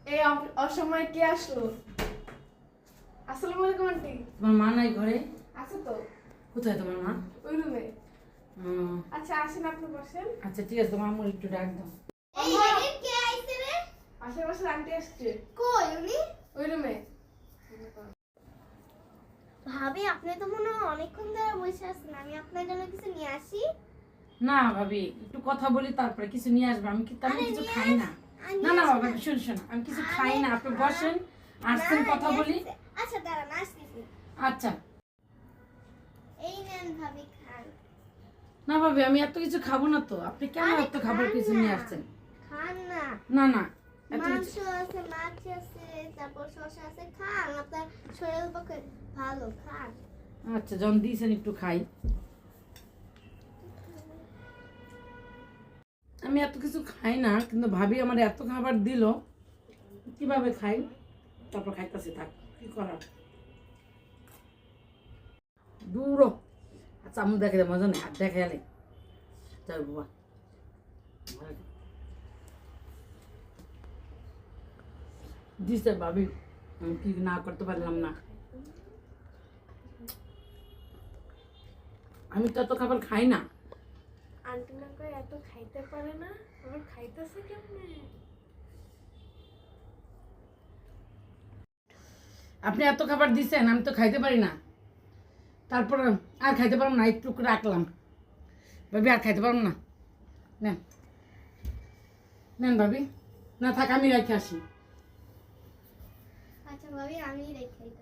এই অসময়ে কে আসলো? আসসালামু আলাইকুম আন্টি। তোমার মা নাই ঘরে? আছে তো। কোথায় তোমার মা? ওই রুমে। আচ্ছা আসেন, আপনি বসেন। আচ্ছা ঠিক আছে, তোমার আম্মুর একটু ডাক দাও। এই আরে কে আইছে রে? আশেপাশে আন্টি আসছে। কই উনি? ওই রুমে। ভাবি আপনি তো মনে হয় অনেকক্ষণ ধরে বসে আছেন, আমি আপনার জন্য কিছু নিয়ে আসি। না ভাবি, একটু কথা বলি তারপরে কিছু নিয়ে আসবে। আমি আরে কিছু নিয়ে খাই না। আস- না না নিয়ে বাবা, আসুন। শুন শোন, আমি কিছু আরে খাই না। আপনি বসেন, আসছেন না, কথা নিয়ে বলি। আসছে। আচ্ছা দাঁড়ান আসতেছি। আচ্ছা। এই নেন ভাবি খান। না ভাবি, আমি এত কিছু খাবো না তো। আপনি কেন আরে এত খাবার খান কিছু না। নিয়ে আসছেন? খান না। না না, এত মাংস কিছু। আছে, মাছ আছে, তারপর শসা আছে, খান। আপনার শরীরের পক্ষে ভালো, খান। আচ্ছা, যখন দিয়েছেন একটু খাই। আমি এত কিছু খাই না, কিন্তু ভাবি আমার এত খাবার দিল, কিভাবে খাই? তারপর খাইতেছি, থাক কি করার। দূর। আচ্ছা আমি দেখে দে, মজা নেই, আর দেখে এলে যাই বাবা। দিছে ভাবি, আমি কি না করতে পারলাম না। আমি তো এত খাবার খাই না। আন্টি না কই এত খাইতে পারে না, আবার খাইতেছে কেমনে? আপনি এত খাবার দিছেন, আমি তো খাইতে পারি না। তারপর আর খাইতে পারবো না, একটু রাখলাম। ভাবি আর খাইতে পারবো না। নেন নেন ভাবি। না থাক, আমি রেখে আসি। আচ্ছা ভাবি আমি রেখে